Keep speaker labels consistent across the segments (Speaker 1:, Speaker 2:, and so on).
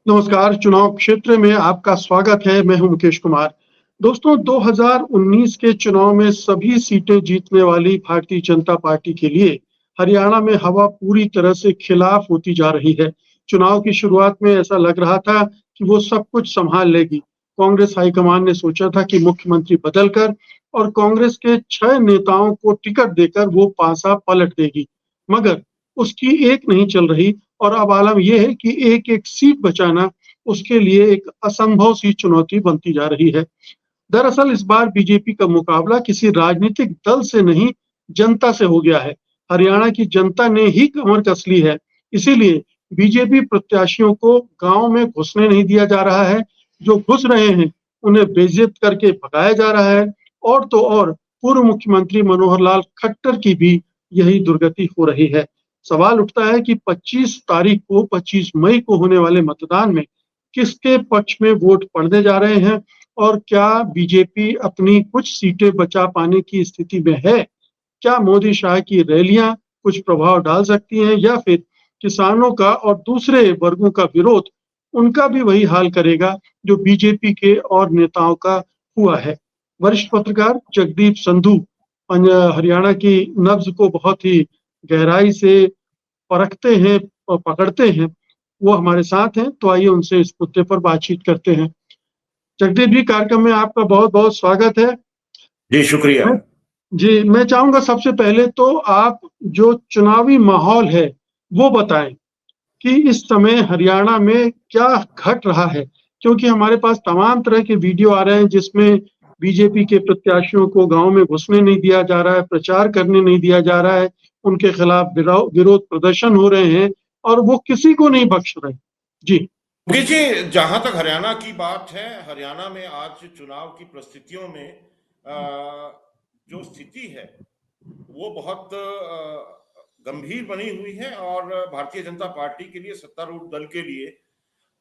Speaker 1: नमस्कार, चुनाव क्षेत्र में आपका स्वागत है। मैं हूं मुकेश कुमार। दोस्तों, 2019 के चुनाव में सभी सीटें जीतने वाली भारतीय जनता पार्टी के लिए हरियाणा में हवा पूरी तरह से खिलाफ होती जा रही है। चुनाव की शुरुआत में ऐसा लग रहा था कि वो सब कुछ संभाल लेगी। कांग्रेस हाईकमान ने सोचा था कि मुख्यमंत्री बदलकर और कांग्रेस के 6 नेताओं को टिकट देकर वो पासा पलट देगी। मगर उसकी एक नहीं चल रही और अब आलम यह है कि एक-एक सीट बचाना उसके लिए एक असंभव सी चुनौती बनती जा रही है। दरअसल इस बार बीजेपी का मुकाबला किसी राजनीतिक दल से नहीं, जनता से हो गया है। हरियाणा की जनता ने ही कमर कस ली है। इसीलिए बीजेपी प्रत्याशियों को गाँव में घुसने नहीं दिया जा रहा है। जो घुस रहे हैं, उन्हें बेइज्जत करके भगाया जा रहा है। और तो और पूर्व मुख्यमंत्री मनोहर लाल खट्टर की भी यही दुर्गति हो रही है। सवाल उठता है कि 25 मई को होने वाले मतदान में किसके पक्ष में वोट पड़ने जा रहे हैं और क्या बीजेपी अपनी कुछ सीटें बचा पाने की स्थिति में है? क्या मोदी शाह की रैलियां कुछ प्रभाव डाल सकती हैं या फिर किसानों का और दूसरे वर्गों का विरोध उनका भी वही हाल करेगा जो बीजेपी के और नेताओं का हुआ है? वरिष्ठ पत्रकार जगदीप संधू हरियाणा की नब्ज को बहुत ही गहराई से परखते हैं और पकड़ते हैं। वो हमारे साथ हैं, तो आइए उनसे इस मुद्दे पर बातचीत करते हैं। जगदीप जी, कार्यक्रम में आपका बहुत-बहुत स्वागत है।
Speaker 2: जी, शुक्रिया।
Speaker 1: मैं जी, मैं चाहूँगा सबसे पहले तो आप जो चुनावी माहौल है, वो बताएँ कि इस समय हरियाणा में क्या घट रहा है? क्योंकि हमारे पास तमाम तरह के वीडियो आ रहे हैं जिसमें बीजेपी के प्रत्याशियों को गाँव में घुसने नहीं दिया जा रहा है, प्रचार करने नहीं दिया जा रहा है, उनके खिलाफ विरोध प्रदर्शन हो रहे हैं और वो किसी को नहीं बख्श रहे। जी।
Speaker 2: देखिए, जहां तक हरियाणा की बात है, हरियाणा में आज चुनाव की परिस्थितियों में जो स्थिति है वो बहुत गंभीर बनी हुई है और भारतीय जनता पार्टी के लिए, सत्तारूढ़ दल के लिए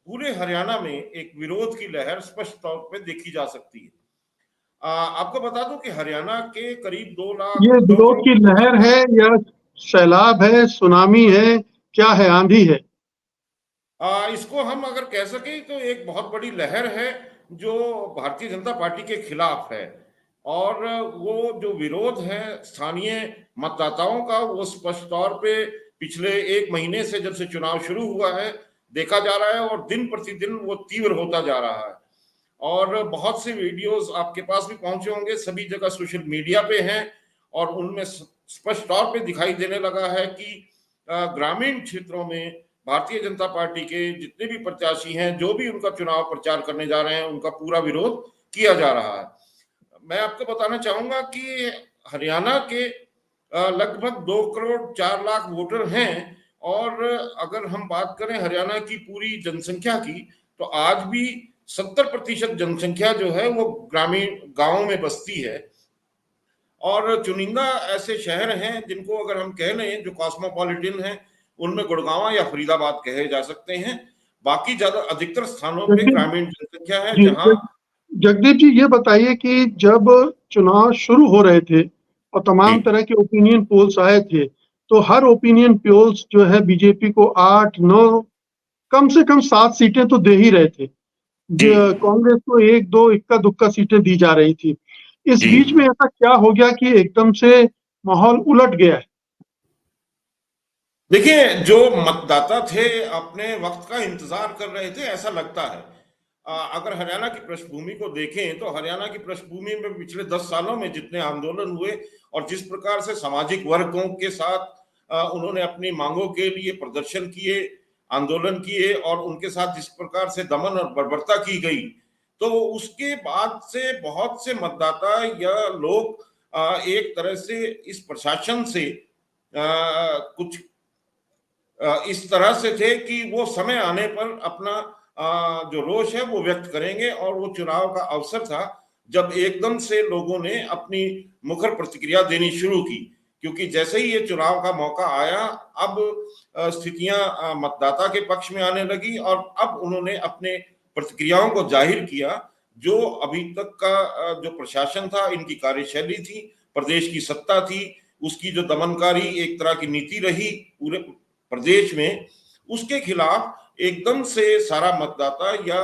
Speaker 2: पूरे हरियाणा में एक विरोध की लहर स्पष्ट तौर पे देखी जा सकती है। आपको बता दूं कि हरियाणा के करीब 2 लाख
Speaker 1: ये
Speaker 2: 2
Speaker 1: विरोध
Speaker 2: करोड़
Speaker 1: की लहर है या सैलाब है, सुनामी है, क्या है, आंधी है?
Speaker 2: इसको हम अगर कह सकें तो एक बहुत बड़ी लहर है जो भारतीय जनता पार्टी के खिलाफ है और वो जो विरोध है स्थानीय मतदाताओं का, वो स्पष्ट तौर पे पिछले 1 महीने से जब से चुनाव शुरू हुआ है देखा जा रहा है और दिन प्रतिदिन वो तीव्र होता जा रहा है। और बहुत से वीडियोस आपके पास भी पहुंचे होंगे, सभी जगह सोशल मीडिया पे हैं और उनमें स्पष्ट तौर पे दिखाई देने लगा है कि ग्रामीण क्षेत्रों में भारतीय जनता पार्टी के जितने भी प्रत्याशी हैं, जो भी उनका चुनाव प्रचार करने जा रहे हैं, उनका पूरा विरोध किया जा रहा है। मैं आपको बताना चाहूंगा कि हरियाणा के लगभग 2 करोड़ 4 लाख वोटर हैं और अगर हम बात करें हरियाणा की पूरी जनसंख्या की, तो आज भी 70% जनसंख्या जो है वो ग्रामीण गांवों में बसती है और चुनिंदा ऐसे शहर हैं जिनको अगर हम कह लें जो कॉस्मोपॉलिटन हैं, उनमें गुड़गांव या फरीदाबाद कहे जा सकते हैं। बाकी ज्यादा अधिकतर स्थानों पे
Speaker 1: जगदीप
Speaker 2: ग्रामीण जनसंख्या है
Speaker 1: जी,
Speaker 2: जहां
Speaker 1: जगदीप जी, ये बताइए कि जब चुनाव शुरू हो रहे थे और
Speaker 2: जी
Speaker 1: तमाम तरह के ओपिनियन पोल्स आए थे, तो हर ओपिनियन पोल्स जो है बीजेपी को 8, 9, कम से कम 7 सीटें तो दे ही रहे थे।
Speaker 2: जी
Speaker 1: कांग्रेस को 1-2 इक्का-दुक्का सीटें दी जा रही थी। इस
Speaker 2: जी
Speaker 1: बीच में ऐसा क्या हो गया कि एकदम से माहौल उलट गया है?
Speaker 2: देखिए, जो मतदाता थे अपने वक्त का इंतजार कर रहे थे ऐसा लगता है। अगर हरियाणा की पृष्ठभूमि को देखें तो हरियाणा की पृष्ठभूमि में पिछले 10 सालों में जितने आंदोलन हुए और जिस प्रकार से सामाजिक वर्गों के साथ उन्होंने अपनी मांगों के लिए प्रदर्शन किए, आंदोलन किए और उनके साथ जिस प्रकार से दमन और बर्बरता की गई, तो उसके बाद से बहुत से मतदाता या लोग एक तरह से इस प्रशासन से कुछ इस तरह से थे कि वो समय आने पर अपना जो रोष है वो व्यक्त करेंगे और वो चुनाव का अवसर था जब एकदम से लोगों ने अपनी मुखर प्रतिक्रिया देनी शुरू की, क्योंकि जैसे ही ये चुनाव का मौका आया अब स्थितियां मतदाता के पक्ष में आने लगी और अब उन्होंने अपने प्रतिक्रियाओं को जाहिर किया। जो अभी तक का जो प्रशासन था, इनकी कार्यशैली थी, प्रदेश की सत्ता थी, उसकी जो दमनकारी एक तरह की नीति रही पूरे प्रदेश में, उसके खिलाफ एकदम से सारा मतदाता या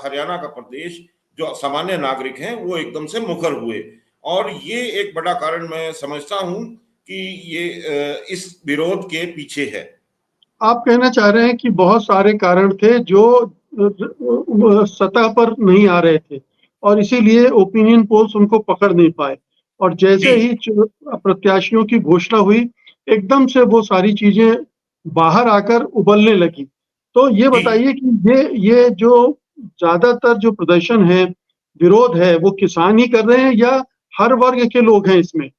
Speaker 2: हरियाणा का प्रदेश जो सामान्य नागरिक हैं वो एकदम से मुखर हुए। और ये एक बड़ा कारण मैं समझता हूं कि ये इस विरोध के पीछे है।
Speaker 1: आप कहना चाह रहे हैं कि बहुत सारे कारण थे जो सतह पर नहीं आ रहे थे और इसीलिए ओपिनियन पोल्स उनको पकड़ नहीं पाए, और
Speaker 2: जी।
Speaker 1: जैसे ही प्रत्याशियों की घोषणा हुई, एकदम से वो सारी चीजें बाहर आकर उबलने लगी। तो ये
Speaker 2: जी।
Speaker 1: बताइए कि ये जो ज्यादातर जो प्रदर्शन है, विरोध है, वो किसान ही कर रहे हैं या हर वर्ग के लोग हैं इसमें?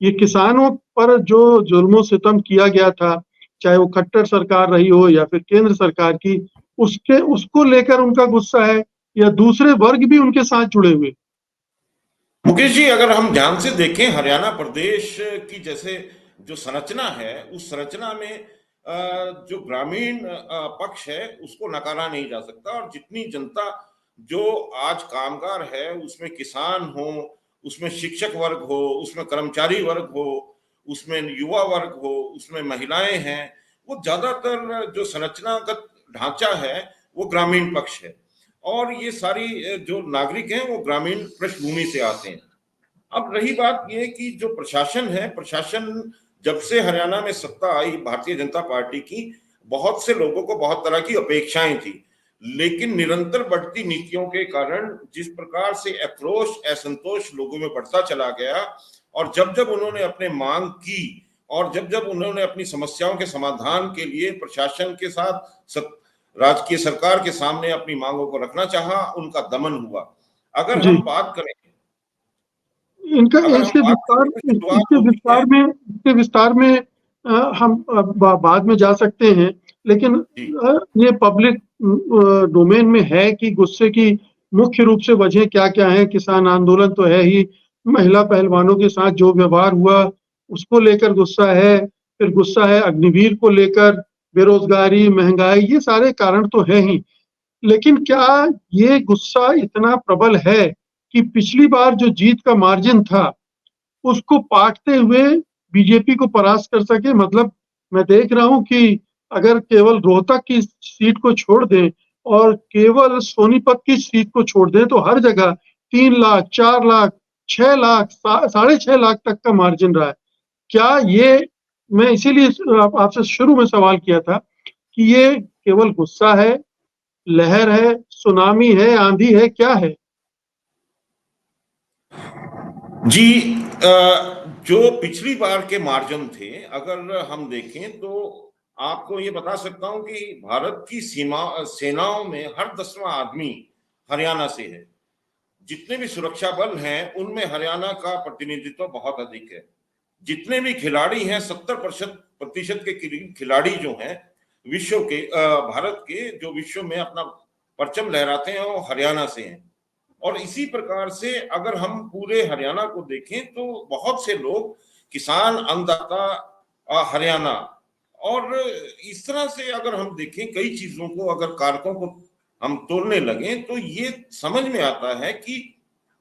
Speaker 1: ये किसानों पर जो जुल्म सितम किया गया था, चाहे वो खट्टर सरकार रही हो या फिर केंद्र सरकार की, उसको लेकर उनका गुस्सा है या दूसरे वर्ग भी उनके साथ जुड़े हुए?
Speaker 2: मुकेश जी, अगर हम ध्यान से देखें हरियाणा प्रदेश की जैसे जो संरचना है, उस संरचना में जो ग्रामीण पक्ष है उसको नकारा नहीं जा सकता। और जितनी जनता जो आज कामगार है, उसमें किसान हो, उसमें शिक्षक वर्ग हो, उसमें कर्मचारी वर्ग हो, उसमें युवा वर्ग हो, उसमें महिलाएं हैं, वो ज्यादातर जो संरचनागत ढांचा है वो ग्रामीण पक्ष है। और ये सारी जो नागरिक हैं वो ग्रामीण पृष्ठभूमि से आते हैं। अब रही बात ये कि जो प्रशासन है, प्रशासन जब से हरियाणा में सत्ता आई भारतीय जनता पार्टी की, बहुत से लोगों को बहुत तरह की अपेक्षाएं थी, लेकिन निरंतर बढ़ती नीतियों के कारण जिस प्रकार से आक्रोश असंतोष लोगों में बढ़ता चला गया, और जब जब उन्होंने अपने मांग की और जब जब उन्होंने अपनी समस्याओं के समाधान के लिए प्रशासन के साथ राजकीय सरकार के सामने अपनी मांगों को रखना चाहा, उनका दमन हुआ। अगर
Speaker 1: जी।
Speaker 2: हम बात करें
Speaker 1: इनका
Speaker 2: अगर हम
Speaker 1: इसके
Speaker 2: बात
Speaker 1: विस्तार
Speaker 2: करें तो शुरुआत होती है।
Speaker 1: इसके विस्तार में हम बाद में जा सकते हैं, लेकिन
Speaker 2: जी।
Speaker 1: ये पब्लिक डोमेन में है कि गुस्से की मुख्य रूप से वजह क्या-क्या है। किसान आंदोलन तो है ही, महिला पहलवानों के साथ जो व्यवहार हुआ उसको लेकर गुस्सा है, फिर गुस्सा है अग्निवीर को लेकर, बेरोजगारी, महंगाई, ये सारे कारण तो है ही। लेकिन क्या ये गुस्सा इतना प्रबल है कि पिछली बार जो जीत का मार्जिन था, उसको पाटते हुए बीजेपी को परास्त कर सके? मतलब मैं देख रहा हूँ कि अगर केवल रोहतक की सीट को छोड़ दें और केवल सोनीपत की सीट को छोड़ दें, तो हर जगह 3 लाख, 4 लाख, 6 लाख, साढ़े 6 लाख तक का मार्जिन रहा है। क्या ये, मैं इसीलिए आपसे शुरू में सवाल किया था कि ये केवल गुस्सा है, लहर है, सुनामी है, आंधी है, क्या है?
Speaker 2: जी। जो पिछली बार के मार्जिन थे, अगर हम देखें तो आपको ये बता सकता हूं कि भारत की सेनाओं में हर 10वां आदमी हरियाणा से है। जितने भी सुरक्षा बल हैं उनमें हरियाणा का प्रतिनिधित्व बहुत अधिक है। जितने भी खिलाड़ी हैं, 70% के खिलाड़ी जो हैं विश्व के, भारत के, जो विश्व में अपना परचम लहराते हैं, वो हरियाणा से हैं। और इसी प्रकार से अगर हम पूरे हरियाणा को देखें तो बहुत से लोग किसान, अन्नदाता, हरियाणा, और इस तरह से अगर हम देखें कई चीजों को, अगर कारकों को हम तोड़ने लगे तो ये समझ में आता है कि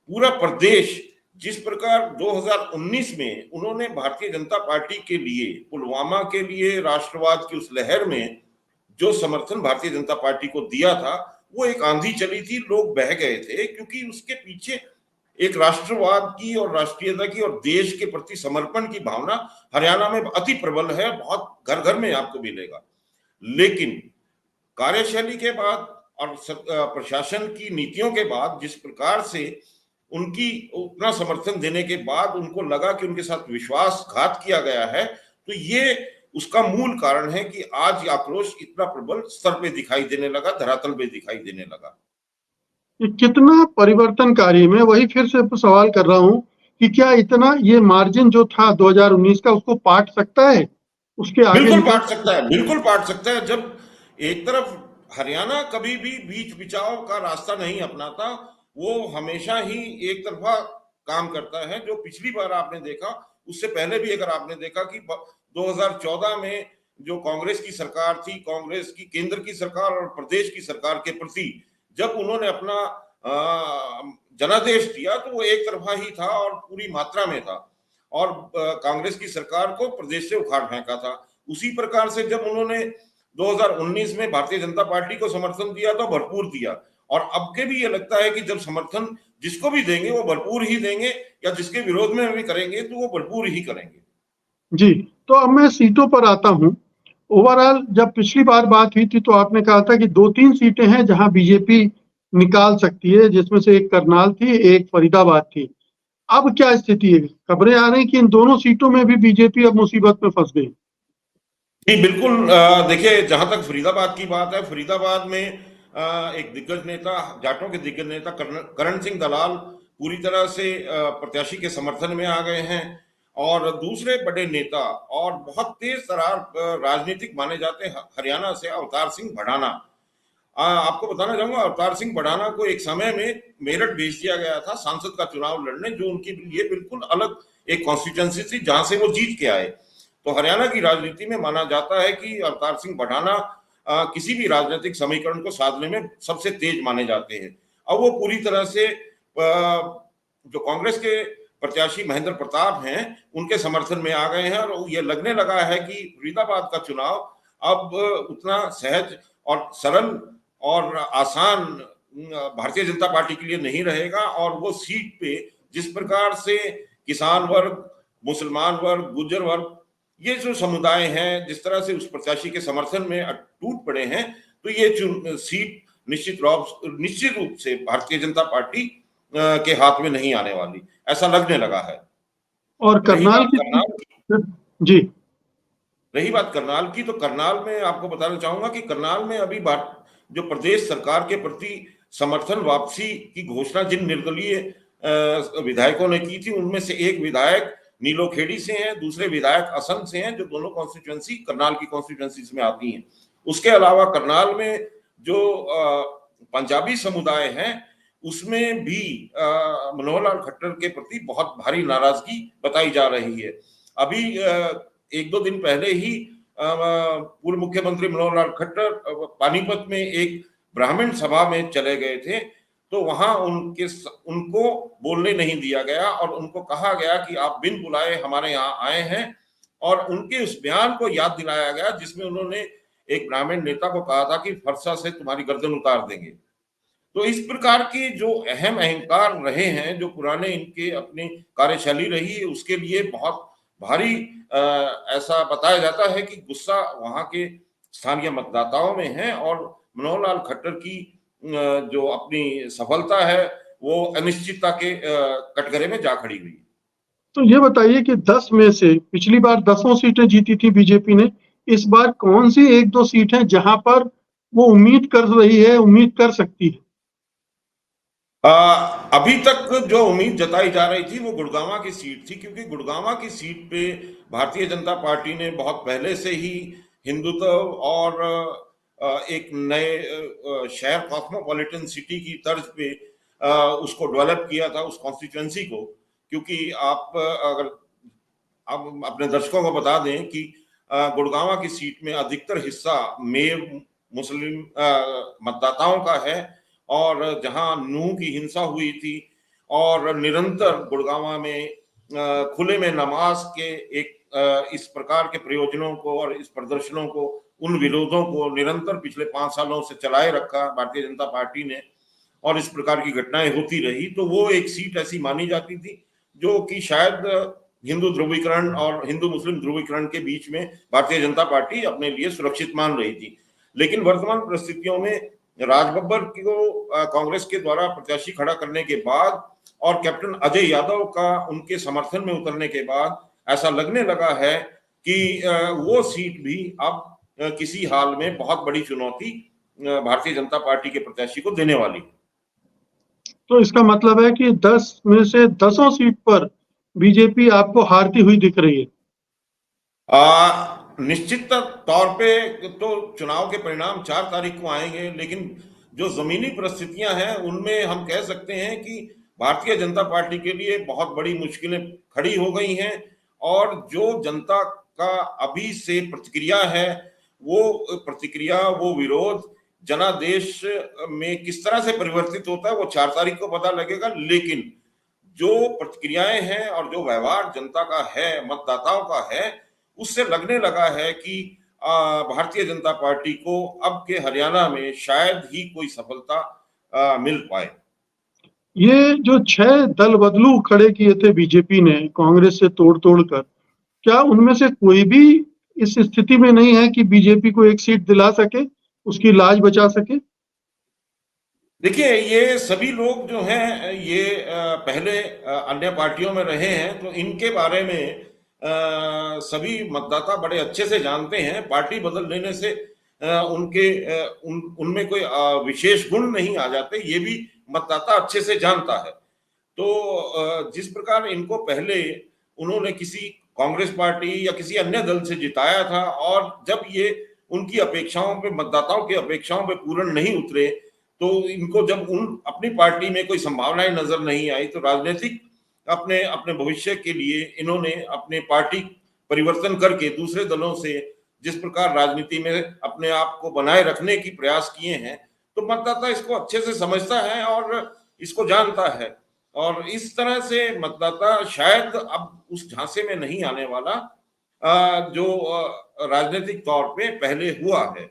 Speaker 2: पूरा प्रदेश जिस प्रकार 2019 में उन्होंने भारतीय जनता पार्टी के लिए, पुलवामा के लिए, राष्ट्रवाद की उस लहर में जो समर्थन भारतीय जनता पार्टी को दिया था, वो एक आंधी चली थी, लोग बह गए थे, क्योंकि उसके पीछे एक राष्ट्रवाद की और राष्ट्रीयता की और देश के प्रति समर्पण की भावना हरियाणा में अति प्रबल है, बहुत घर घर में आपको मिलेगा। लेकिन कार्यशैली के बाद और प्रशासन की नीतियों के बाद जिस प्रकार से उनकी उतना समर्थन देने के बाद उनको लगा कि उनके साथ विश्वासघात किया गया है, तो ये उसका मूल कारण है कि आज आक्रोश इतना प्रबल स्तर पे दिखाई देने लगा, धरातल पे दिखाई देने लगा।
Speaker 1: ये कितना परिवर्तनकारी, मैं वही फिर से सवाल कर रहा हूँ कि क्या इतना ये मार्जिन जो था 2019 का, उसको पाट सकता है? उसके आगे
Speaker 2: बिल्कुल
Speaker 1: निकल
Speaker 2: पाट सकता है, बिल्कुल पाट सकता है। जब एक तरफ हरियाणा कभी भी बीच बिचाव का रास्ता नहीं अपनाता, वो हमेशा ही एक तरफा काम करता है। जो पिछली बार आपने देखा, उससे पहले भी अगर आपने देखा कि 2014 में जो कांग्रेस की सरकार थी, कांग्रेस की केंद्र की सरकार और प्रदेश की सरकार के प्रति जब उन्होंने अपना जनादेश दिया तो वो एक तरफा ही था और पूरी मात्रा में था, और कांग्रेस की सरकार को प्रदेश से उखाड़ फेंका था। उसी प्रकार से जब उन्होंने 2019 में भारतीय जनता पार्टी को समर्थन दिया तो भरपूर दिया, और अब के भी ये लगता है कि जब समर्थन जिसको भी देंगे वो भरपूर ही देंगे, या जिसके विरोध में भी करेंगे तो वो भरपूर ही करेंगे।
Speaker 1: जी, तो अब मैं सीटों पर आता हूँ। ओवरऑल जब पिछली बार बात हुई थी तो आपने कहा था कि 2-3 सीटें हैं जहां बीजेपी निकाल सकती है, जिसमें से एक करनाल थी, एक फरीदाबाद थी। अब क्या स्थिति है? खबरें आ रही हैं कि इन दोनों सीटों में भी बीजेपी अब मुसीबत में फंस गई।
Speaker 2: जी बिल्कुल, देखिए जहां तक फरीदाबाद की बात है, फरीदाबाद में एक दिग्गज नेता, जाटों के दिग्गज नेता करण सिंह दलाल पूरी तरह से प्रत्याशी के समर्थन में आ गए हैं, और दूसरे बड़े नेता और बहुत तेज तर्रार राजनीतिक माने जाते हैं हरियाणा से अवतार सिंह भडाना। आपको बताना चाहूंगा, अवतार सिंह भडाना को एक समय में मेरठ भेज दिया गया था सांसद का चुनाव लड़ने, जो उनके लिए बिल्कुल अलग एक कॉन्स्टिट्यूंसी थी जहां से वो जीत के आए। तो हरियाणा की राजनीति में माना जाता है कि अवतार सिंह भडाना किसी भी राजनीतिक समीकरण को साधने में सबसे तेज माने जाते हैं। अब वो पूरी तरह से जो कांग्रेस के प्रत्याशी महेंद्र प्रताप हैं उनके समर्थन में आ गए हैं, और ये लगने लगा है कि फरीदाबाद का चुनाव अब उतना सहज और सरल और आसान भारतीय जनता पार्टी के लिए नहीं रहेगा, और वो सीट पे जिस प्रकार से किसान वर्ग, मुसलमान वर्ग, गुर्जर वर्ग, ये जो समुदाय हैं जिस तरह से उस प्रत्याशी के समर्थन में टूट पड़े हैं, तो ये सीट निश्चित रूप से भारतीय जनता पार्टी के हाथ में नहीं आने वाली, ऐसा लगने लगा है।
Speaker 1: और
Speaker 2: रही
Speaker 1: करनाल
Speaker 2: बात
Speaker 1: की
Speaker 2: करनाल की
Speaker 1: जी,
Speaker 2: रही बात करनाल की, तो करनाल में आपको बताना चाहूंगा कि करनाल में अभी जो प्रदेश सरकार के प्रति समर्थन वापसी की घोषणा जिन निर्दलीय विधायकों ने की थी, उनमें से एक विधायक नीलोखेड़ी से हैं, दूसरे विधायक असम से हैं, जो दोनों कॉन्स्टिट्यूंसी करनाल की कॉन्स्टिट्यूंसी में आती हैं। उसके अलावा करनाल में जो पंजाबी समुदाय है उसमें भी मनोहर लाल खट्टर के प्रति बहुत भारी नाराजगी बताई जा रही है। अभी एक दो दिन पहले ही पूर्व मुख्यमंत्री मनोहर लाल खट्टर पानीपत में एक ब्राह्मण सभा में चले गए थे, तो वहां उनको बोलने नहीं दिया गया और उनको कहा गया कि आप बिन बुलाए हमारे यहाँ आए हैं, और उनके उस बयान को याद दिलाया गया जिसमें उन्होंने एक ब्राह्मण नेता को कहा था कि फरसा से तुम्हारी गर्दन उतार देंगे। तो इस प्रकार की जो अहम अहंकार रहे हैं, जो पुराने इनके अपनी कार्यशैली रही है, उसके लिए बहुत भारी ऐसा बताया जाता है कि गुस्सा वहां के स्थानीय मतदाताओं में है, और मनोहर लाल खट्टर की जो अपनी सफलता है वो अनिश्चितता के कटघरे में जा खड़ी हुई।
Speaker 1: तो ये बताइए कि 10 में से पिछली बार 10 सीटें जीती थी बीजेपी ने, इस बार कौन सी 1-2 सीट है जहां पर वो उम्मीद कर रही है, उम्मीद कर सकती है?
Speaker 2: अभी तक जो उम्मीद जताई जा रही थी वो गुड़गांव की सीट थी, क्योंकि गुड़गांव की सीट पे भारतीय जनता पार्टी ने बहुत पहले से ही हिंदुत्व और एक नए शहर कॉस्मोपॉलिटन सिटी की तर्ज पे उसको डेवलप किया था, उस कॉन्स्टिट्यूंसी को। क्योंकि आप अगर आप अपने दर्शकों को बता दें कि गुड़गांव की सीट में अधिकतर हिस्सा मेव मुस्लिम मतदाताओं का है, और जहां नूह की हिंसा हुई थी और निरंतर गुड़गांव में खुले में नमाज के एक इस प्रकार के प्रयोजनों को और इस प्रदर्शनों को, उन विरोधों को निरंतर पिछले 5 सालों से चलाए रखा भारतीय जनता पार्टी ने, और इस प्रकार की घटनाएं होती रही, तो वो एक सीट ऐसी मानी जाती थी जो कि शायद हिंदू ध्रुवीकरण और हिंदू मुस्लिम ध्रुवीकरण के बीच में भारतीय जनता पार्टी अपने लिए सुरक्षित मान रही थी। लेकिन वर्तमान परिस्थितियों में राजबब्बर को कांग्रेस के द्वारा प्रत्याशी खड़ा करने के बाद और कैप्टन अजय यादव का उनके समर्थन में उतरने के बाद ऐसा लगने लगा है कि वो सीट भी अब किसी हाल में बहुत बड़ी चुनौती भारतीय जनता पार्टी के प्रत्याशी को देने वाली है।
Speaker 1: तो इसका मतलब है कि 10 में से 10 सीट पर बीजेपी आपको हारती हुई दिख रही है।
Speaker 2: निश्चित तौर पे तो चुनाव के परिणाम 4 तारीख को आएंगे, लेकिन जो जमीनी परिस्थितियां हैं उनमें हम कह सकते हैं कि भारतीय जनता पार्टी के लिए बहुत बड़ी मुश्किलें खड़ी हो गई हैं, और जो जनता का अभी से प्रतिक्रिया है, वो प्रतिक्रिया, वो विरोध जनादेश में किस तरह से परिवर्तित होता है वो 4 तारीख को पता लगेगा। लेकिन जो प्रतिक्रियाएं हैं और जो व्यवहार जनता का है, मतदाताओं का है, उससे लगने लगा है कि भारतीय जनता पार्टी को अब के हरियाणा में शायद ही कोई सफलता मिल पाए।
Speaker 1: ये जो 6 दल बदलू खड़े किए थे बीजेपी ने कांग्रेस से तोड़ कर, क्या उनमें से कोई भी इस स्थिति में नहीं है कि बीजेपी को एक सीट दिला सके, उसकी लाज बचा सके?
Speaker 2: देखिए, ये सभी लोग जो हैं ये पहले अन्य पार्टियों में रहे हैं, तो इनके बारे में सभी मतदाता बड़े अच्छे से जानते हैं। पार्टी बदल लेने से उनमें कोई विशेष गुण नहीं आ जाते, ये भी मतदाता अच्छे से जानता है। तो जिस प्रकार इनको पहले उन्होंने किसी कांग्रेस पार्टी या किसी अन्य दल से जिताया था, और जब ये उनकी अपेक्षाओं पे, मतदाताओं की अपेक्षाओं पे पूर्ण नहीं उतरे, तो इनको जब अपनी पार्टी में कोई संभावनाएं नजर नहीं आई, तो राजनीतिक अपने अपने भविष्य के लिए इन्होंने अपने पार्टी परिवर्तन करके दूसरे दलों से जिस प्रकार राजनीति में अपने आप को बनाए रखने की प्रयास किए हैं, तो मतदाता इसको अच्छे से समझता है और इसको जानता है। और इस तरह से मतदाता शायद अब उस झांसे में नहीं आने वाला जो राजनीतिक तौर पे पहले हुआ है।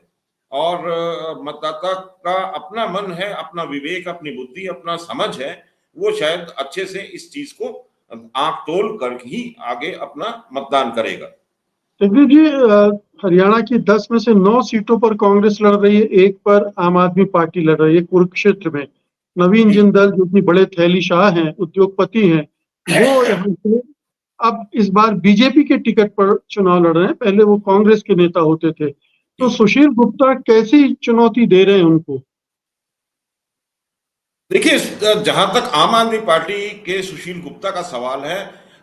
Speaker 2: और मतदाता का अपना मन है, अपना विवेक, अपनी बुद्धि, अपना समझ है, वो शायद अच्छे से इस चीज को आंख तोल कर ही आगे अपना मतदान करेगा।
Speaker 1: जगदीप जी, हरियाणा की 10 में से 9 सीटों पर कांग्रेस लड़ रही है, एक पर आम आदमी पार्टी लड़ रही है कुरुक्षेत्र में। नवीन जिंदल जो कि बड़े थैली शाह हैं, उद्योगपति हैं, वो यहाँ से अब इस बार बीजेपी के टिकट पर चुनाव लड़ रहे हैं। पहले वो कांग्रेस के नेता होते थे। तो सुशील गुप्ता कैसी चुनौती दे रहे हैं उनको?
Speaker 2: देखिए, जहां तक आम आदमी पार्टी के सुशील गुप्ता का सवाल है,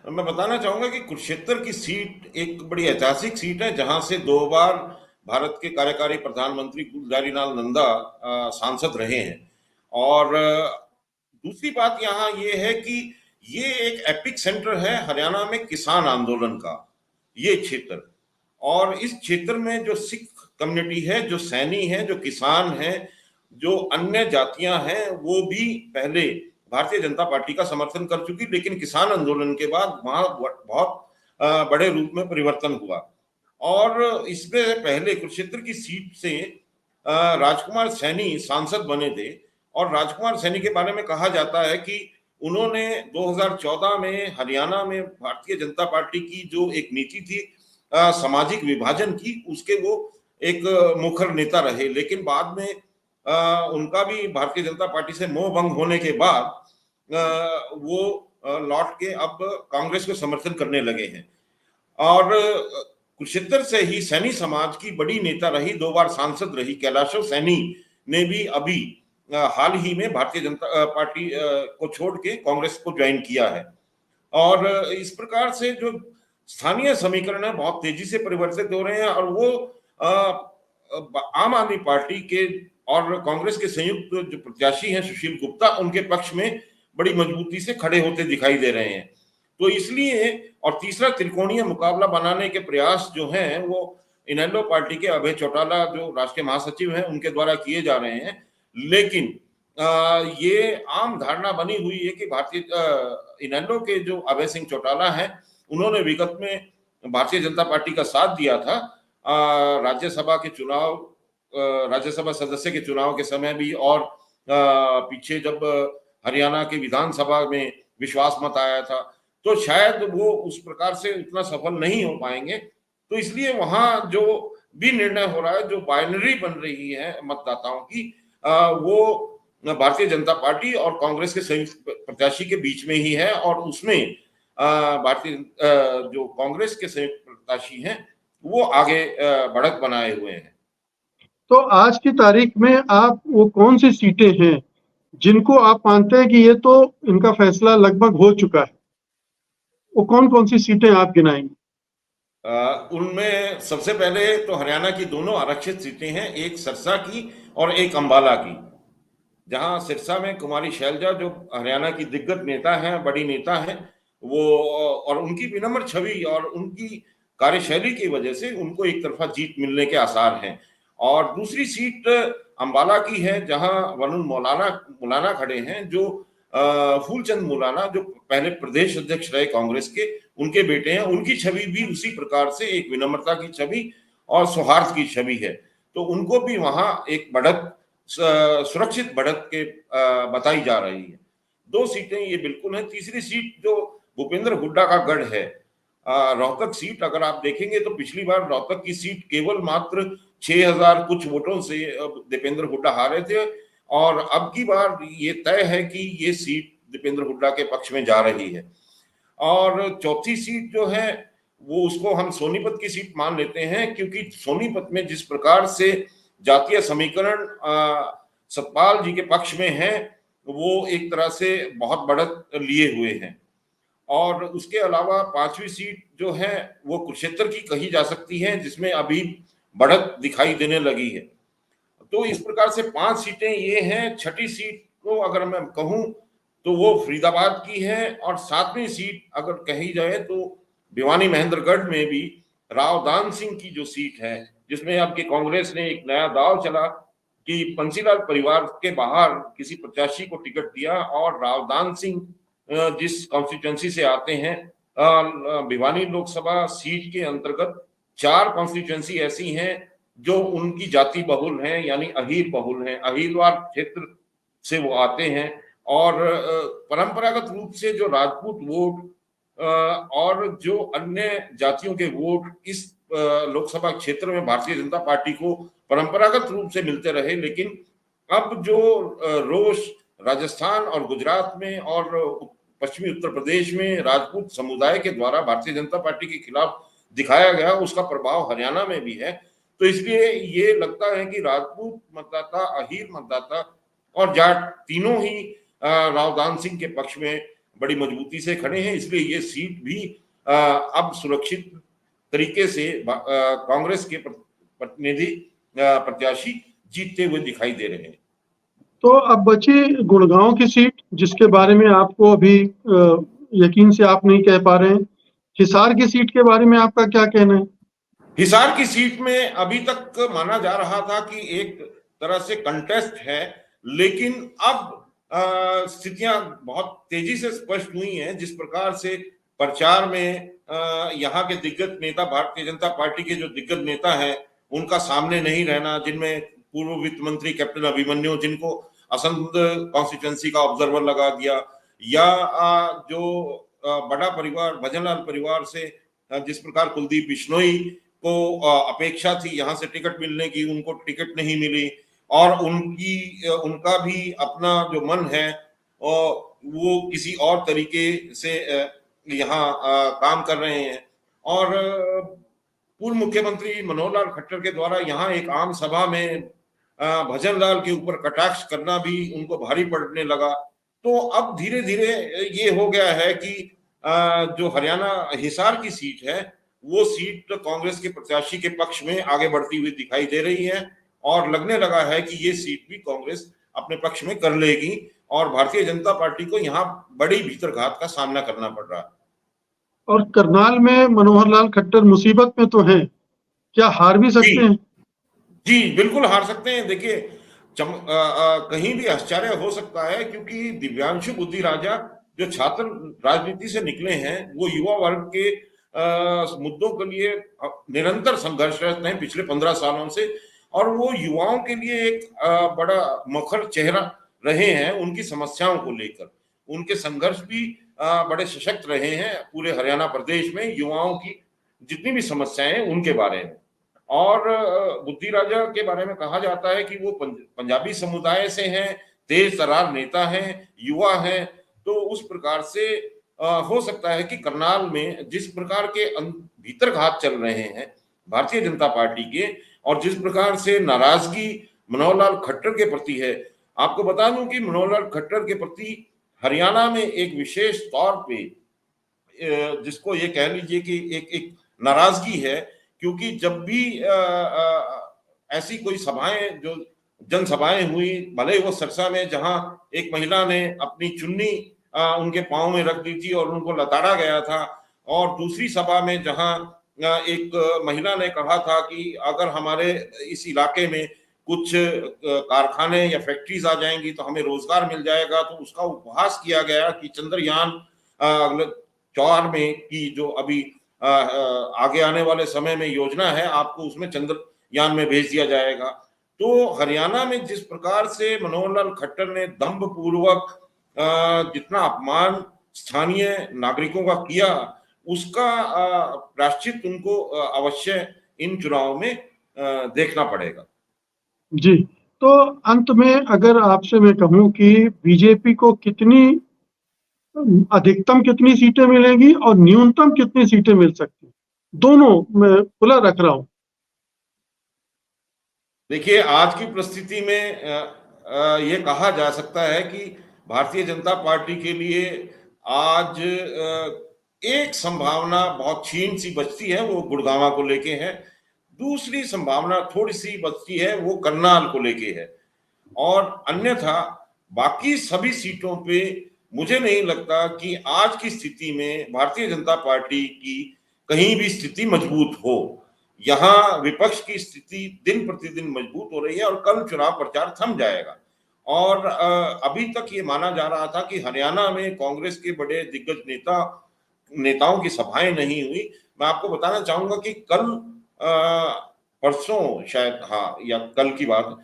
Speaker 2: मैं बताना चाहूंगा कि कुरुक्षेत्र की सीट एक बड़ी ऐतिहासिक सीट है, जहां से 2 बार भारत के कार्यकारी प्रधानमंत्री गुलजारी लाल नंदा सांसद रहे हैं। और दूसरी बात यहाँ ये है कि ये एक एपिक सेंटर है हरियाणा में किसान आंदोलन का, ये क्षेत्र। और इस क्षेत्र में जो सिख कम्युनिटी है, जो सैनी है, जो किसान है, जो अन्य जातियां हैं, वो भी पहले भारतीय जनता पार्टी का समर्थन कर चुकी, लेकिन किसान आंदोलन के बाद वहां बहुत बड़े रूप में परिवर्तन हुआ। और इसमें पहले कुरुक्षेत्र की सीट से राजकुमार सैनी सांसद बने थे। और राजकुमार सैनी के बारे में कहा जाता है कि उन्होंने 2014 में हरियाणा में भारतीय जनता पार्टी की जो एक नीति थी सामाजिक विभाजन की, उसके वो एक मुखर नेता रहे। लेकिन बाद में उनका भी भारतीय जनता पार्टी से मोह भंग होने के बाद वो लौट के अब कांग्रेस को समर्थन करने लगे हैं। और कुरुक्षेत्र से ही सैनी समाज की बड़ी नेता रही, 2 बार सांसद रही, कैलाशव सैनी ने भी अभी हाल ही में भारतीय जनता पार्टी को छोड़ के कांग्रेस को ज्वाइन किया है। और इस प्रकार से जो स्थानीय समीकरण है बहुत तेजी से परिवर्तित हो रहे हैं, और वो आम आदमी पार्टी के और कांग्रेस के संयुक्त जो प्रत्याशी हैं सुशील गुप्ता, उनके पक्ष में बड़ी मजबूती से खड़े होते दिखाई दे रहे हैं। तो इसलिए, और तीसरा त्रिकोणीय मुकाबला बनाने के प्रयास जो हैं वो इनेलो पार्टी के अभय चौटाला जो राष्ट्रीय महासचिव हैं उनके द्वारा किए जा रहे हैं। लेकिन ये आम धारणा बनी हुई है कि भारतीय इनेलो के जो अभय सिंह चौटाला हैं, उन्होंने विगत में भारतीय जनता पार्टी का साथ दिया था राज्यसभा के चुनाव, राज्यसभा सदस्य के चुनाव के समय भी, और पीछे जब हरियाणा के विधानसभा में विश्वास मत आया था, तो शायद वो उस प्रकार से उतना सफल नहीं हो पाएंगे। तो इसलिए वहां जो भी निर्णय हो रहा है, जो बाइनरी बन रही है मतदाताओं की, वो भारतीय जनता पार्टी और कांग्रेस के संयुक्त प्रत्याशी के बीच में ही है। और उसमें भारतीय जो कांग्रेस के संयुक्त प्रत्याशी हैं वो आगे बढ़त बनाए हुए हैं।
Speaker 1: तो आज की तारीख में आप वो कौन सी सीटें हैं जिनको आप मानते हैं कि ये तो इनका फैसला लगभग हो चुका है? वो कौन कौन सी सीटें आप गिनाएंगे?
Speaker 2: उनमें सबसे पहले तो हरियाणा की दोनों आरक्षित सीटें हैं, एक सिरसा की और एक अंबाला की। जहां सिरसा में कुमारी शैलजा जो हरियाणा की दिग्गज नेता हैं, बड़ी नेता हैं, वो, और उनकी विनम्र छवि और उनकी कार्यशैली की वजह से उनको एक तरफा जीत मिलने के आसार हैं। और दूसरी सीट अंबाला की है, जहां वरुण मौलाना खड़े हैं, जो फूलचंद मौलाना जो पहले प्रदेश अध्यक्ष रहे कांग्रेस के, उनके बेटे हैं। उनकी छवि भी उसी प्रकार से एक विनम्रता की छवि और सौहार्द की छवि है, तो उनको भी वहां एक बढ़त, सुरक्षित बढ़त के बताई जा रही है। 2 सीटें ये बिल्कुल है। तीसरी सीट जो भूपेंद्र हुड्डा का गढ़ है, रोहतक सीट, अगर आप देखेंगे तो पिछली बार रोहतक की सीट केवल मात्र 6000 कुछ वोटों से दीपेंद्र हुड्डा हारे थे, और अब की बार ये तय है कि ये सीट दीपेंद्र हुड्डा के पक्ष में जा रही है। और चौथी सीट जो है वो, उसको हम सोनीपत की सीट मान लेते हैं, क्योंकि सोनीपत में जिस प्रकार से जातीय समीकरण सतपाल जी के पक्ष में है, वो एक तरह से बहुत बढ़त लिए हुए हैं। और उसके अलावा पांचवी सीट जो है वो कुरुक्षेत्र की कही जा सकती है, जिसमें अभी बढ़त दिखाई देने लगी है। तो इस प्रकार से 5 सीटें ये हैं। छठी सीट को अगर मैं कहूं तो वो फरीदाबाद की है, और 7वीं सीट अगर कही जाए तो भिवानी महेंद्रगढ़ में भी राव दान सिंह की जो सीट है, जिसमें आपकी कांग्रेस ने एक नया दाव चला कि बंसीलाल परिवार के बाहर किसी प्रत्याशी को टिकट दिया, और राव दान सिंह जिस कॉन्स्टिट्यूंसी से आते हैं, भिवानी लोकसभा सीट के अंतर्गत 4 कॉन्स्टिट्यूंसी ऐसी हैं जो उनकी जाति बहुल हैं, यानी अहीर बहुल हैं, अहीरवार क्षेत्र से वो आते हैं। और परंपरागत रूप से जो राजपूत वोट और जो अन्य जातियों के वोट इस लोकसभा क्षेत्र में भारतीय जनता पार्टी को परंपरागत रूप से मिलते रहे, लेकिन अब जो रोष राजस्थान और गुजरात में और पश्चिमी उत्तर प्रदेश में राजपूत समुदाय के द्वारा भारतीय जनता पार्टी के खिलाफ दिखाया गया, उसका प्रभाव हरियाणा में भी है। तो इसलिए ये लगता है कि राजपूत मतदाता, अहीर मतदाता और जाट तीनों ही राव दान सिंह के पक्ष में बड़ी मजबूती से खड़े हैं। इसलिए ये सीट भी अब सुरक्षित तरीके से कांग्रेस के प्रतिनिधि प्रत्याशी जीतते हुए दिखाई दे रहे हैं।
Speaker 1: तो अब बची गुड़गांव की सीट, जिसके बारे में आपको अभी यकीन से आप नहीं कह पा रहे हैं। हिसार की सीट के बारे में आपका क्या कहना है?
Speaker 2: हिसार की सीट में अभी तक माना जा रहा था कि एक तरह से कंटेस्ट है, लेकिन अब स्थितियां बहुत तेजी से स्पष्ट हुई हैं। जिस प्रकार से प्रचार में यहाँ के दिग्गज नेता, भारतीय जनता पार्टी के जो दिग्गज नेता हैं, उनका सामने नहीं रहना, जिनमें पूर्व वित्त मंत्री कैप्टन अभिमन्यु, जिनको असंध कॉन्स्टिट्यूंसी का ऑब्जर्वर लगा दिया, या जो बड़ा परिवार भजनलाल परिवार से जिस प्रकार कुलदीप बिश्नोई को अपेक्षा थी यहाँ से टिकट मिलने की, उनको टिकट नहीं मिली, और उनका भी अपना जो मन है वो किसी और तरीके से यहाँ काम कर रहे हैं। और पूर्व मुख्यमंत्री मनोहर लाल खट्टर के द्वारा यहाँ एक आम सभा में भजनलाल के ऊपर कटाक्ष करना भी उनको भारी पड़ने लगा। तो अब धीरे धीरे ये हो गया है कि जो हरियाणा हिसार की सीट है, वो सीट कांग्रेस के प्रत्याशी के पक्ष में आगे बढ़ती हुई दिखाई दे रही है, और लगने लगा है कि ये सीट भी कांग्रेस अपने पक्ष में कर लेगी, और भारतीय जनता पार्टी को यहाँ बड़ी भीतरघात का सामना करना पड़ रहा है।
Speaker 1: और करनाल में मनोहर लाल खट्टर मुसीबत में तो हैं, क्या हार भी सकते हैं?
Speaker 2: जी बिल्कुल हार सकते हैं। देखिए, कहीं भी आश्चर्य हो सकता है, क्योंकि दिव्यांशु बुद्धि राजा जो छात्र राजनीति से निकले हैं, वो युवा वर्ग के मुद्दों के लिए निरंतर संघर्षरत हैं पिछले 15 सालों से, और वो युवाओं के लिए एक बड़ा मुखर चेहरा रहे हैं उनकी समस्याओं को लेकर। उनके संघर्ष भी बड़े सशक्त रहे हैं पूरे हरियाणा प्रदेश में, युवाओं की जितनी भी समस्याएं हैं उनके बारे में। और बुद्धि राजा के बारे में कहा जाता है कि वो पंजाबी समुदाय से हैं, तेज तर्रार नेता हैं, युवा हैं। तो उस प्रकार से हो सकता है कि करनाल में जिस प्रकार के भीतरघात चल रहे हैं भारतीय जनता पार्टी के, और जिस प्रकार से नाराजगी मनोहर लाल खट्टर के प्रति है, आपको बता दूं कि मनोहर लाल खट्टर के प्रति हरियाणा में एक विशेष तौर पे जिसको ये कह लीजिए कि एक नाराजगी है, क्योंकि जब भी ऐसी कोई सभाएं, जो जनसभाएं हुई, भले वो सिरसा में जहां एक महिला ने अपनी चुन्नी उनके पांव में रख दी थी और उनको लताड़ा गया था, और दूसरी सभा में जहां एक महिला ने कहा था कि अगर हमारे इस इलाके में कुछ कारखाने या फैक्ट्रीज आ जाएंगी तो हमें रोजगार मिल जाएगा, तो उसका उपहास किया गया कि चंद्रयान 4 में की जो अभी आगे आने वाले समय में योजना है, आपको उसमें चंद्रयान में भेज दिया जाएगा। तो हरियाणा में जिस प्रकार से मनोहर लाल खट्टर ने दंभपूर्वक जितना अपमान स्थानीय नागरिकों का किया, उसका प्रायश्चित उनको अवश्य इन चुनाव में देखना पड़ेगा।
Speaker 1: जी, तो अंत में अगर आपसे मैं कहूँ कि बीजेपी को अधिकतम कितनी सीटें मिलेंगी और न्यूनतम कितनी सीटें मिल सकती हैं? दोनों मैं खुला रख रहा हूँ।
Speaker 2: देखिए, आज की परिस्थिति में ये कहा जा सकता है कि भारतीय जनता पार्टी के लिए आज एक संभावना बहुत क्षीण सी बचती है, वो गुड़गांव को लेके है। दूसरी संभावना थोड़ी-सी बचती है, वो करनाल को लेके है। और अन्यथा बाकी सभी सीटों पे मुझे नहीं लगता कि आज की स्थिति में भारतीय जनता पार्टी की कहीं भी स्थिति मजबूत हो। यहाँ विपक्ष की स्थिति दिन प्रतिदिन मजबूत हो रही है और कल चुनाव प्रचार थम जाएगा। और अभी तक ये माना जा रहा था कि हरियाणा में कांग्रेस के बड़े दिग्गज नेताओं की सभाएं नहीं हुई। मैं आपको बताना चाहूंगा कि कल परसों शायद, हाँ, या कल की बात,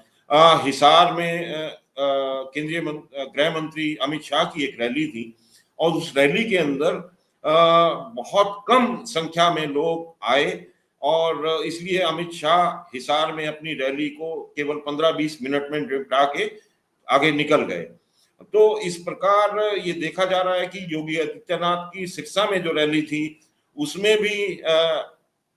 Speaker 2: हिसार में केंद्रीय गृह मंत्री अमित शाह की एक रैली थी और उस रैली के अंदर बहुत कम संख्या में लोग आए और इसलिए अमित शाह हिसार में अपनी रैली को केवल 15-20 मिनट में निपटा के आगे निकल गए। तो इस प्रकार ये देखा जा रहा है कि योगी आदित्यनाथ की सिरसा में जो रैली थी उसमें भी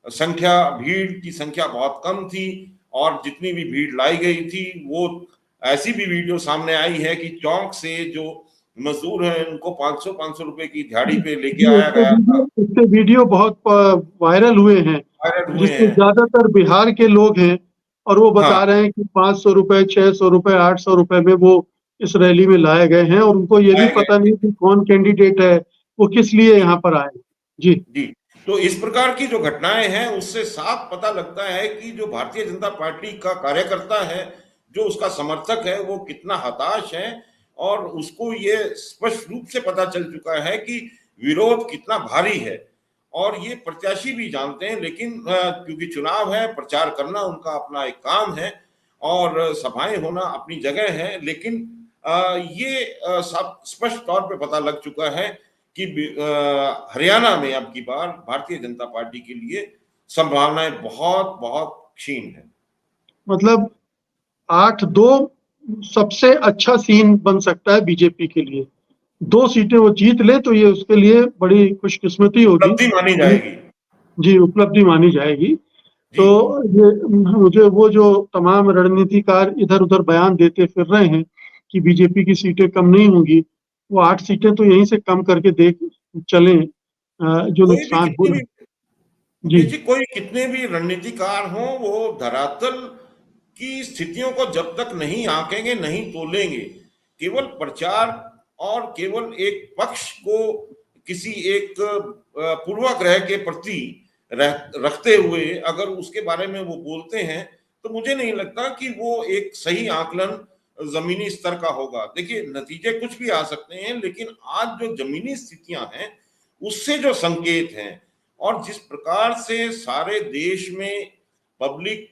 Speaker 2: भीड़ की संख्या बहुत कम थी और जितनी भी भीड़ लाई गई थी वो ऐसी भी वीडियो सामने आई है कि चौक से जो मजदूर हैं उनको 500 रुपए की दिहाड़ी पे लेके आया गया था।
Speaker 1: इसके वीडियो बहुत वायरल हुए हैं, जिसमें ज्यादातर बिहार के लोग हैं और वो बता रहे हैं कि 500 रुपए, 600 रुपए, 800 रुपए में वो इस रैली में लाए गए हैं और उनको ये भी पता नहीं कि कौन कैंडिडेट है, वो किस लिए यहाँ पर आए। जी
Speaker 2: जी, तो इस प्रकार की जो घटनाएं हैं उससे साफ पता लगता है कि जो भारतीय जनता पार्टी का कार्यकर्ता है, जो उसका समर्थक है, वो कितना हताश है और उसको ये स्पष्ट रूप से पता चल चुका है कि विरोध कितना भारी है। और ये प्रत्याशी भी जानते हैं, लेकिन क्योंकि चुनाव है, प्रचार करना उनका अपना एक काम है और सभाएं होना अपनी जगह है, लेकिन ये सब स्पष्ट तौर पे पता लग चुका है कि हरियाणा में अब की बार भारतीय जनता पार्टी के लिए संभावनाएं बहुत बहुत क्षीण है।
Speaker 1: मतलब 8-2 सबसे अच्छा सीन बन सकता है बीजेपी के लिए। 2 सीटें वो जीत ले तो ये उसके लिए बड़ी खुशकिस्मती होगी।
Speaker 2: उपलब्धि मानी जाएगी।
Speaker 1: जी, उपलब्धि मानी जाएगी।
Speaker 2: जी।
Speaker 1: तो ये मुझे वो जो तमाम रणनीतिकार इधर-उधर बयान देते फिर रहे हैं कि बीजेपी की सीटें कम नहीं होंगी, वो 8 सीटें तो यहीं से कम करके चलें, जो
Speaker 2: कोई भी
Speaker 1: नुकसान हो
Speaker 2: कितनी
Speaker 1: रहा
Speaker 2: भी
Speaker 1: है। जी,
Speaker 2: देखिए, कोई कितने भी रणनीतिकार हों, वो धरातल की स्थितियों को जब तक नहीं आंकेंगे, नहीं तोलेंगे, केवल प्रचार और केवल एक पक्ष को किसी एक पूर्वाग्रह के प्रति रखते हुए अगर उसके बारे में वो बोलते हैं, तो मुझे नहीं लगता कि वो एक सही आकलन जमीनी स्तर का होगा। देखिए, नतीजे कुछ भी आ सकते हैं, लेकिन आज जो जमीनी स्थितियां हैं उससे जो संकेत हैं और जिस प्रकार से सारे देश में पब्लिक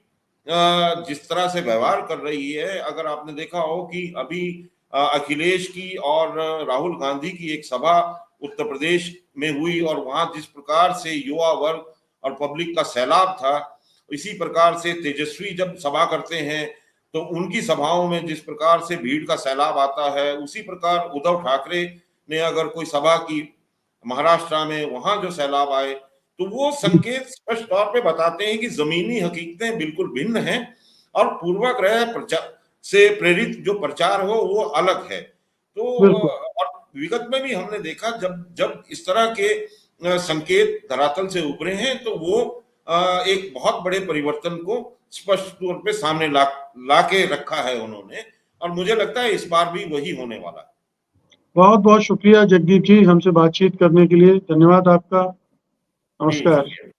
Speaker 2: जिस तरह से व्यवहार कर रही है, अगर आपने देखा हो कि अभी अखिलेश की और राहुल गांधी की एक सभा उत्तर प्रदेश में हुई और वहां जिस प्रकार से युवा वर्ग और पब्लिक का सैलाब था, इसी प्रकार से तेजस्वी जब सभा करते हैं तो उनकी सभाओं में जिस प्रकार से भीड़ का सैलाब आता है, उसी प्रकार उद्धव ठाकरे ने अगर कोई सभा की महाराष्ट्र में, वहां जो सैलाब आए, तो वो संकेत स्पष्ट तौर पे बताते हैं कि जमीनी हकीकतें बिल्कुल भिन्न हैं और पूर्वाग्रह प्रचार से प्रेरित जो प्रचार हो वो अलग है। तो
Speaker 1: बिल्कुल।
Speaker 2: और विगत में भी हमने देखा जब जब इस तरह के संकेत धरातल से उभरे हैं तो वो एक बहुत बड़े परिवर्तन को स्पष्ट तौर पे सामने ला के रखा है उन्होंने और मुझे लगता है इस बार भी वही होने वाला है।
Speaker 1: बहुत-बहुत शुक्रिया जगदीप जी हमसे बातचीत करने के लिए। धन्यवाद आपका।
Speaker 2: जी,
Speaker 1: नमस्कार।
Speaker 2: शुक्रिया।